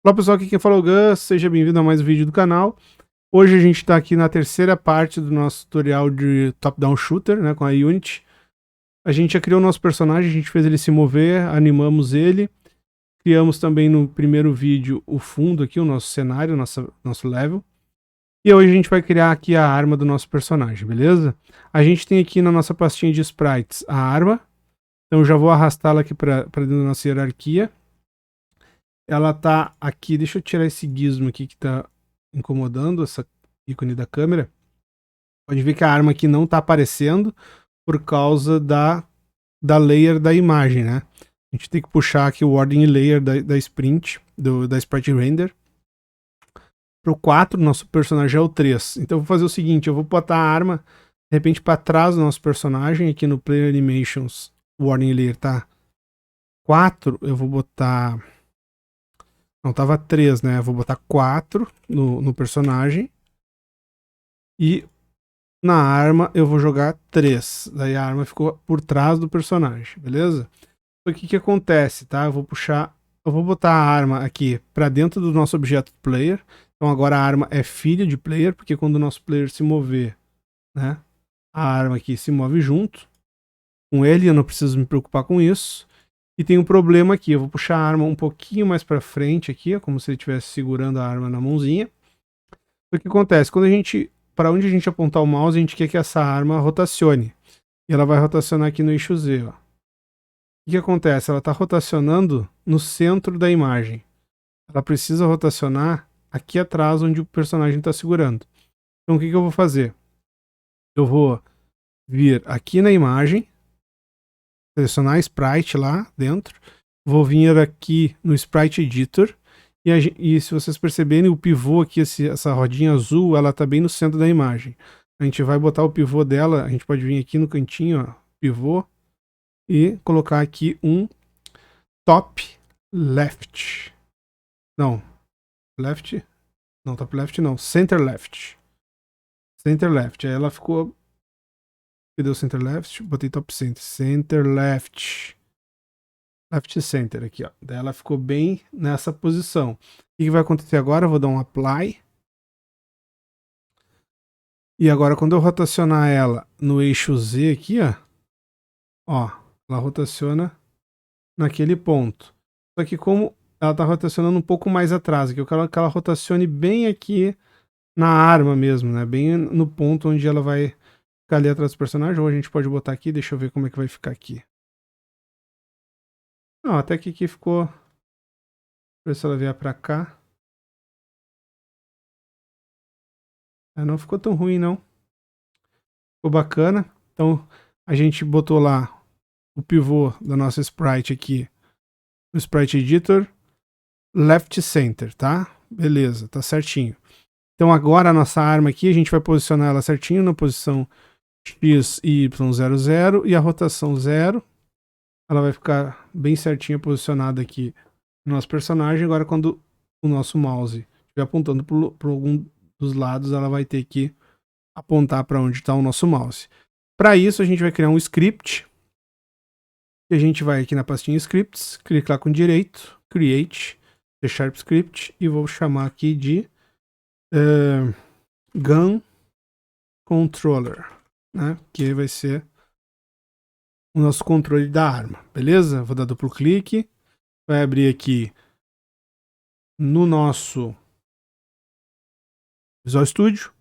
Olá pessoal, aqui quem fala é o Gus, seja bem-vindo a mais um vídeo do canal. Hoje a gente está aqui na terceira parte do nosso tutorial de top-down shooter, né, com a Unity. A gente já criou o nosso personagem, a gente fez ele se mover, animamos ele. Criamos também no primeiro vídeo o fundo aqui, o nosso cenário, nosso level. E hoje a gente vai criar aqui a arma do nosso personagem, beleza? A gente tem aqui na nossa pastinha de sprites a arma. Então eu já vou arrastá-la aqui para dentro da nossa hierarquia. Ela tá aqui, deixa eu tirar esse gizmo aqui que tá incomodando, essa ícone da câmera. Pode ver que a arma aqui não tá aparecendo por causa da layer da imagem, né? A gente tem que puxar aqui o ordem layer da sprint, da sprite render. Pro 4, nosso personagem é o 3. Então eu vou fazer o seguinte, eu vou botar a arma, de repente, para trás do nosso personagem, aqui no Player Animations, o ordem layer tá 4, eu vou botar... Não, tava 3, né? Eu vou botar 4 no personagem. E na arma eu vou jogar 3. Daí a arma ficou por trás do personagem, beleza? Então o que acontece, tá? Eu vou botar a arma aqui para dentro do nosso objeto player. Então agora a arma é filha de player, porque quando o nosso player se mover, né? A arma aqui se move junto com ele, eu não preciso me preocupar com isso. E tem um problema aqui, eu vou puxar a arma um pouquinho mais para frente aqui, ó, como se ele estivesse segurando a arma na mãozinha. O que acontece? Para onde a gente apontar o mouse, a gente quer que essa arma rotacione. E ela vai rotacionar aqui no eixo Z, ó. O que acontece? Ela está rotacionando no centro da imagem. Ela precisa rotacionar aqui atrás, onde o personagem está segurando. Então o que eu vou fazer? Eu vou vir aqui na imagem, selecionar Sprite lá dentro, vou vir aqui no Sprite Editor, e se vocês perceberem, o pivô aqui, essa rodinha azul, ela tá bem no centro da imagem. A gente vai botar o pivô dela, a gente pode vir aqui no cantinho, ó, pivô, e colocar aqui um top left. Não, left? Não, top left não, center left. Center left, aí ela ficou... Cadê o center left? Botei top center. Center left. Left center aqui, ó. Daí ela ficou bem nessa posição. O que vai acontecer agora? Eu vou dar um apply. E agora quando eu rotacionar ela no eixo Z aqui, ó, ela rotaciona naquele ponto. Só que como ela tá rotacionando um pouco mais atrás, aqui eu quero que ela rotacione bem aqui na arma mesmo, né? Bem no ponto onde ela vai ficar ali atrás do personagem. Ou a gente pode botar aqui, deixa eu ver como é que vai ficar aqui. Não, até que aqui ficou... Ver se ela vier pra cá. Não ficou tão ruim, não. Ficou bacana. Então, a gente botou lá o pivô da nossa sprite aqui no Sprite Editor. Left Center, tá? Beleza, tá certinho. Então, agora a nossa arma aqui, a gente vai posicionar ela certinho na posição X e Y00 e a rotação 0. Ela vai ficar bem certinha posicionada aqui no nosso personagem. Agora, quando o nosso mouse estiver apontando para algum dos lados, ela vai ter que apontar para onde está o nosso mouse. Para isso, a gente vai criar um script. E a gente vai aqui na pastinha Scripts, clicar com direito, Create, C# Script, e vou chamar aqui de Gun Controller, né? Que vai ser o nosso controle da arma, beleza? Vou dar duplo clique, vai abrir aqui no nosso Visual Studio.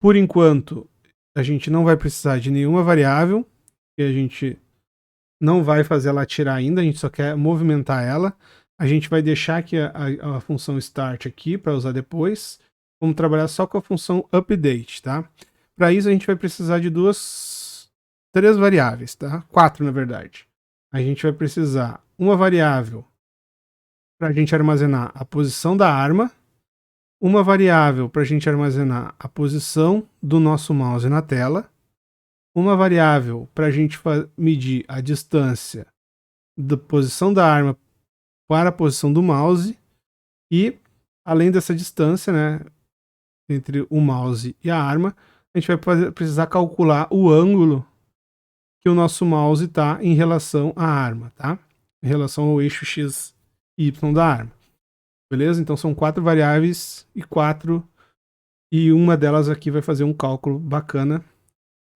Por enquanto, a gente não vai precisar de nenhuma variável, que a gente não vai fazer ela atirar ainda, a gente só quer movimentar ela. A gente vai deixar aqui a função start aqui para usar depois. Vamos trabalhar só com a função update, tá? Para isso a gente vai precisar de três variáveis, tá? 4 na verdade. A gente vai precisar uma variável para a gente armazenar a posição da arma, uma variável para a gente armazenar a posição do nosso mouse na tela, uma variável para a gente medir a distância da posição da arma para a posição do mouse, e além dessa distância, né, entre o mouse e a arma, a gente vai precisar calcular o ângulo que o nosso mouse está em relação à arma, tá? Em relação ao eixo X, e y da arma. Beleza? Então são 4 variáveis e uma delas aqui vai fazer um cálculo bacana,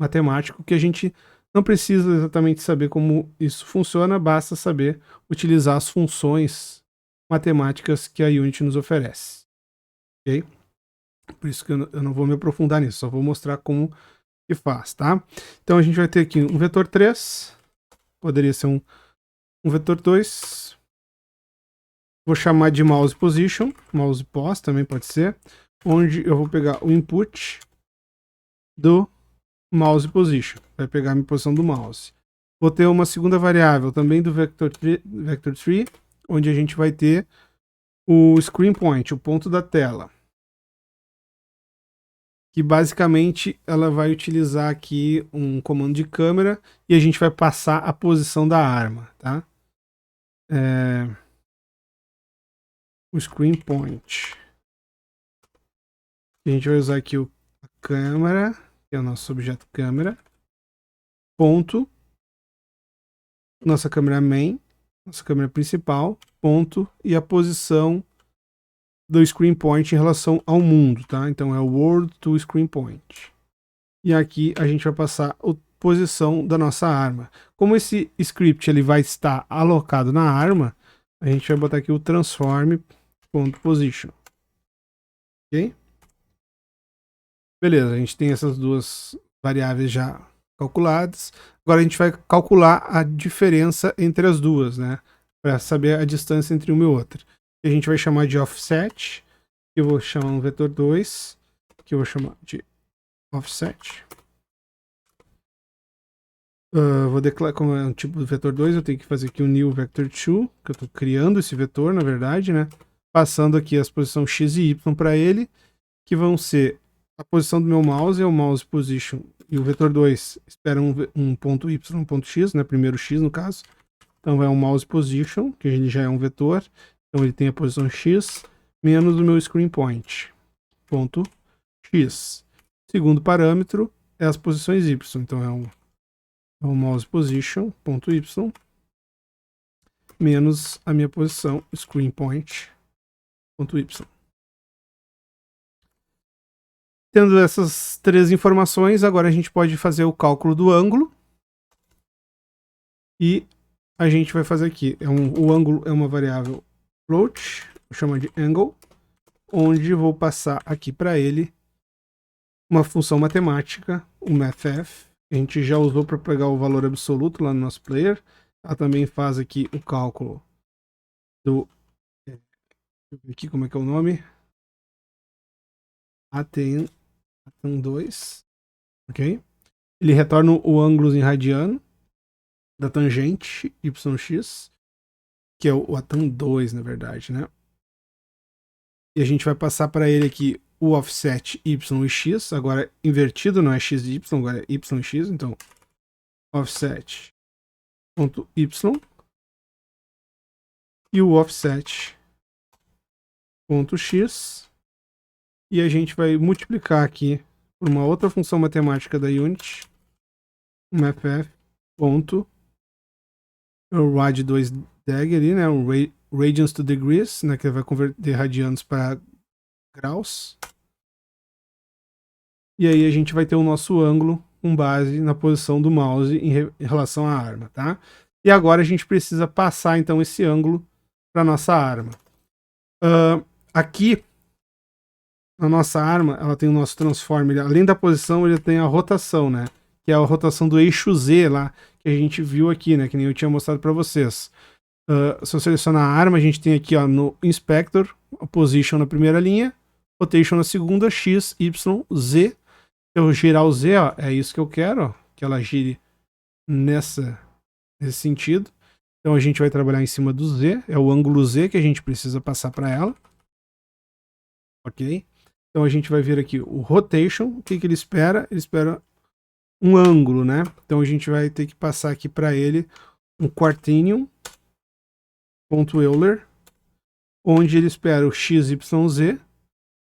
matemático, que a gente não precisa exatamente saber como isso funciona, basta saber utilizar as funções matemáticas que a Unity nos oferece. Ok? Por isso que eu não vou me aprofundar nisso, só vou mostrar como que faz, tá? Então a gente vai ter aqui um vetor 3, poderia ser um vetor 2, vou chamar de mouse position, mouse pos também pode ser, onde eu vou pegar o input do mouse position, vai pegar a minha posição do mouse. Vou ter uma segunda variável também do vector tree, onde a gente vai ter o screen point, o ponto da tela, que basicamente ela vai utilizar aqui um comando de câmera e a gente vai passar a posição da arma, tá? O screen point. A gente vai usar aqui a câmera, que é o nosso objeto câmera, ponto, nossa câmera main, nossa câmera principal, ponto, e a posição do screen point em relação ao mundo, tá? Então é o world to screen point. E aqui a gente vai passar a posição da nossa arma. Como esse script ele vai estar alocado na arma, a gente vai botar aqui o transform.position. Ok? Beleza, a gente tem essas duas variáveis já calculadas. Agora a gente vai calcular a diferença entre as duas, né? Para saber a distância entre uma e outra. A gente vai chamar de offset, que eu vou chamar um vetor 2, que eu vou chamar de offset. Vou declarar como é um tipo de vetor 2, eu tenho que fazer aqui um new vector 2, que eu estou criando esse vetor, na verdade, né? Passando aqui as posições x e y para ele, que vão ser a posição do meu mouse, é o mouse position, e o vetor 2 espera um ponto y, um ponto x, né? Primeiro x no caso. Então vai um mouse position, que ele já é um vetor, então ele tem a posição x, menos o meu screen point, ponto x. Segundo parâmetro é as posições y, então é o mouse position, ponto y, menos a minha posição screen point, ponto y. Tendo essas três informações, agora a gente pode fazer o cálculo do ângulo. E a gente vai fazer aqui. O ângulo é uma variável float, vou chamar de angle, onde vou passar aqui para ele uma função matemática, o mathf, que a gente já usou para pegar o valor absoluto lá no nosso player. Ela também faz aqui o cálculo do... Deixa eu ver aqui como é que é o nome. ATN2, ok? Ele retorna o ângulo em radiano da tangente YX, que é o ATAN2, na verdade, né? E a gente vai passar para ele aqui o offset Y e X, agora invertido, não é X e Y, agora é Y e X, então offset ponto Y e o offset ponto X, e a gente vai multiplicar aqui por uma outra função matemática da Unity, mathf ponto rad2 dag ali, né, o radians to degrees, né, que vai converter radianos para graus. E aí a gente vai ter o nosso ângulo com base na posição do mouse em relação à arma, tá? E agora a gente precisa passar então esse ângulo para nossa arma. Aqui na nossa arma, ela tem o nosso transform, além da posição, ele tem a rotação, né? Que é a rotação do eixo Z lá, que a gente viu aqui, né? Que nem eu tinha mostrado para vocês. Se eu selecionar a arma, a gente tem aqui ó, no Inspector, a Position na primeira linha, Rotation na segunda, X, Y, Z. Se eu girar o Z, ó, é isso que eu quero, ó, que ela gire nesse sentido. Então a gente vai trabalhar em cima do Z, é o ângulo Z que a gente precisa passar para ela. Ok? Então a gente vai ver aqui o Rotation, o que ele espera? Ele espera um ângulo, né? Então a gente vai ter que passar aqui para ele um Quaternion ponto Euler, onde ele espera o XYZ,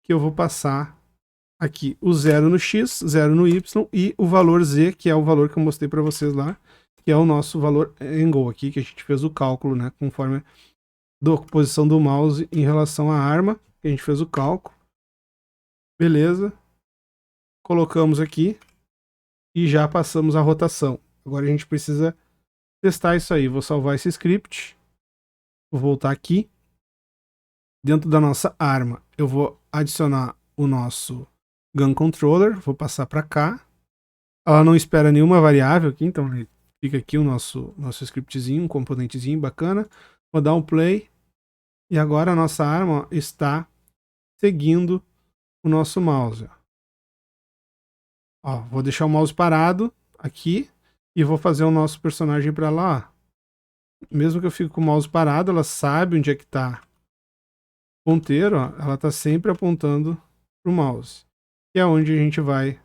que eu vou passar aqui o 0 no X, 0 no Y e o valor Z, que é o valor que eu mostrei para vocês lá, que é o nosso valor angle aqui, que a gente fez o cálculo, né? Conforme da posição do mouse em relação à arma, que a gente fez o cálculo. Beleza. Colocamos aqui e já passamos a rotação. Agora a gente precisa testar isso aí. Vou salvar esse script. Vou voltar aqui. Dentro da nossa arma, eu vou adicionar o nosso Gun Controller. Vou passar para cá. Ela não espera nenhuma variável aqui, então fica aqui o nosso scriptzinho, um componentezinho bacana. Vou dar um play. E agora a nossa arma está seguindo o nosso mouse. Ó, vou deixar o mouse parado aqui e vou fazer o nosso personagem para lá. Mesmo que eu fique com o mouse parado, ela sabe onde é que está o ponteiro. Ó, ela está sempre apontando para o mouse. Que é onde a gente vai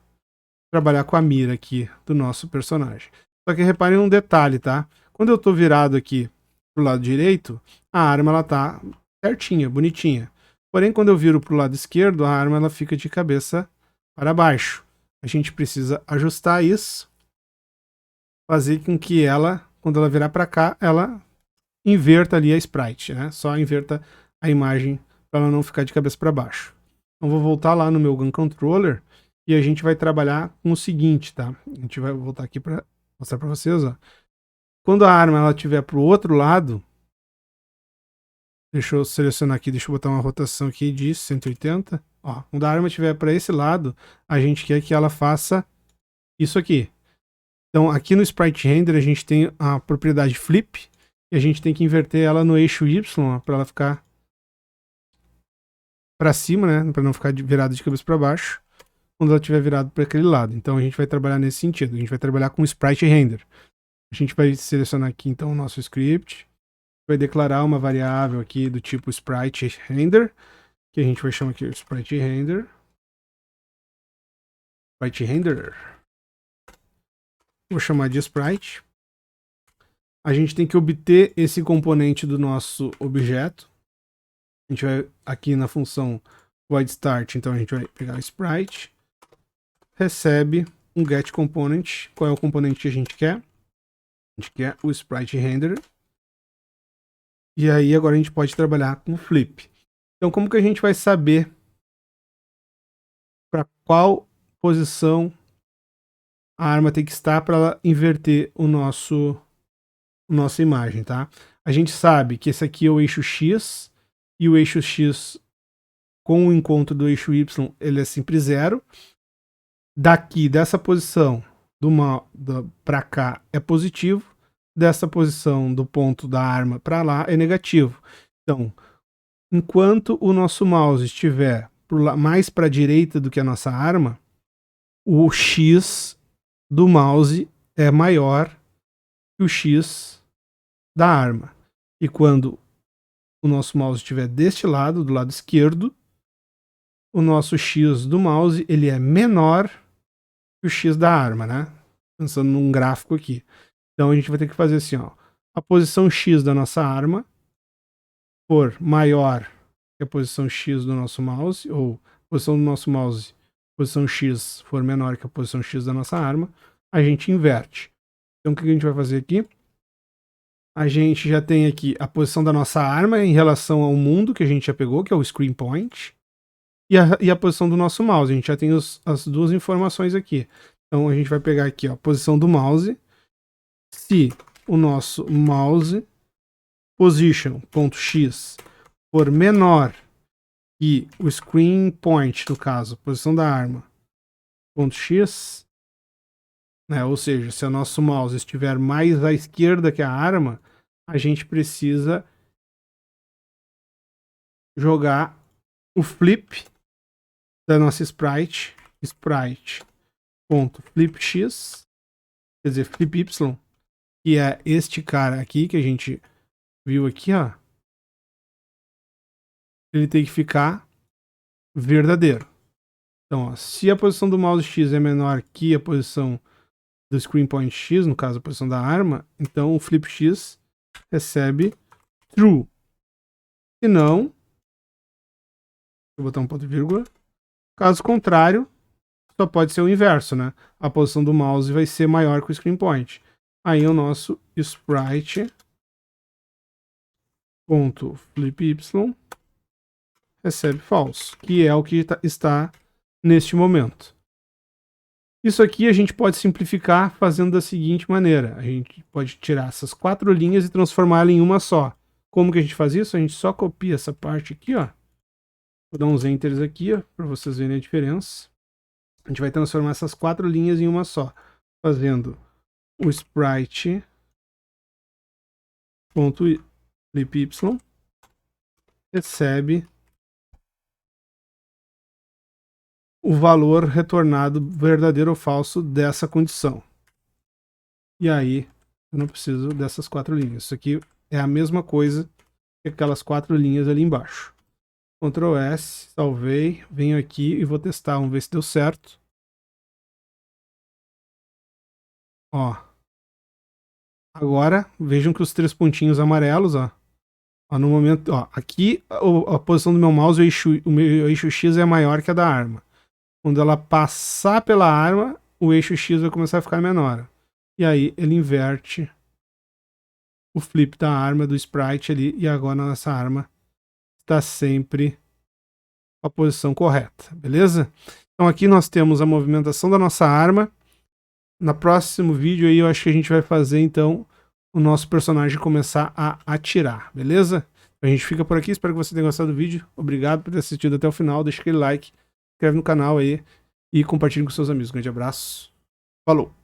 trabalhar com a mira aqui do nosso personagem. Só que reparem um detalhe, tá? Quando eu estou virado aqui pro lado direito, a arma ela tá certinha, bonitinha. Porém, quando eu viro pro lado esquerdo, a arma ela fica de cabeça para baixo. A gente precisa ajustar isso, fazer com que ela, quando ela virar para cá, ela inverta ali a sprite, né? Só inverta a imagem para ela não ficar de cabeça para baixo. Então vou voltar lá no meu Gun Controller e a gente vai trabalhar com o seguinte, tá? A gente vai voltar aqui para mostrar para vocês, ó. Quando a arma ela estiver pro outro lado, deixa eu selecionar aqui, deixa eu botar uma rotação aqui de 180. Ó, quando a arma estiver para esse lado, a gente quer que ela faça isso aqui. Então, aqui no Sprite Render, a gente tem a propriedade Flip, e a gente tem que inverter ela no eixo Y, para ela ficar para cima, né? Para não ficar virada de cabeça para baixo, quando ela estiver virada para aquele lado. Então, a gente vai trabalhar nesse sentido. A gente vai trabalhar com Sprite Render. A gente vai selecionar aqui, então, o nosso script. Vai declarar uma variável aqui do tipo Sprite Render, que a gente vai chamar aqui Sprite Render. Sprite Render. Vou chamar de Sprite. A gente tem que obter esse componente do nosso objeto. A gente vai aqui na função void start, então a gente vai pegar o Sprite, recebe um get component. Qual é o componente que a gente quer? A gente quer o Sprite Render. E aí agora a gente pode trabalhar com Flip. Então como que a gente vai saber para qual posição a arma tem que estar para ela inverter nossa imagem, tá? A gente sabe que esse aqui é o eixo X, e o eixo X com o encontro do eixo Y, ele é sempre zero. Daqui, dessa posição para cá é positivo, dessa posição do ponto da arma para lá é negativo. Então, enquanto o nosso mouse estiver mais para a direita do que a nossa arma, o X do mouse é maior que o X da arma. E quando o nosso mouse estiver deste lado, do lado esquerdo, o nosso X do mouse ele é menor que o X da arma, né? Pensando num gráfico aqui. Então a gente vai ter que fazer assim, ó. A posição X da nossa arma for maior que a posição X do nosso mouse, ou a posição do nosso mouse, posição X for menor que a posição X da nossa arma, a gente inverte. Então o que a gente vai fazer aqui? A gente já tem aqui a posição da nossa arma em relação ao mundo que a gente já pegou, que é o screen point, e a posição do nosso mouse. A gente já tem as duas informações aqui. Então a gente vai pegar aqui ó, a posição do mouse. Se o nosso mouse position.x for menor que o screen point, no caso, posição da arma, .x, né, ou seja, se o nosso mouse estiver mais à esquerda que a arma, a gente precisa jogar o flip da nossa sprite .flipx, quer dizer, flip y, que é este cara aqui que a gente viu aqui, ó. Ele tem que ficar verdadeiro. Então, ó, se a posição do mouse X é menor que a posição do screen point X, no caso a posição da arma, então o flip X recebe true. Se não, vou botar um ponto e vírgula. Caso contrário, só pode ser o inverso, né? A posição do mouse vai ser maior que o screen point. Aí o nosso sprite ponto flip y recebe false, que é o que está neste momento. Isso aqui a gente pode simplificar fazendo da seguinte maneira. A gente pode tirar essas 4 linhas e transformá-la em uma só. Como que a gente faz isso? A gente só copia essa parte aqui, ó. Vou dar uns enters aqui, ó, para vocês verem a diferença. A gente vai transformar essas 4 linhas em uma só, fazendo o sprite ponto flip y recebe o valor retornado verdadeiro ou falso dessa condição. E aí eu não preciso dessas 4 linhas. Isso aqui é a mesma coisa que aquelas 4 linhas ali embaixo. Ctrl S, salvei, venho aqui e vou testar, vamos ver se deu certo. Ó. Agora, vejam que os 3 pontinhos amarelos, ó. Ó, no momento, ó, aqui a posição do meu mouse, o meu eixo X é maior que a da arma. Quando ela passar pela arma, o eixo X vai começar a ficar menor. E aí ele inverte o flip da arma, do sprite ali, e agora a nossa arma está sempre a posição correta, beleza? Então aqui nós temos a movimentação da nossa arma. No próximo vídeo aí eu acho que a gente vai fazer então o nosso personagem começar a atirar, beleza? A gente fica por aqui, espero que você tenha gostado do vídeo. Obrigado por ter assistido até o final, deixa aquele like, se inscreve no canal aí e compartilhe com seus amigos. Um grande abraço, falou!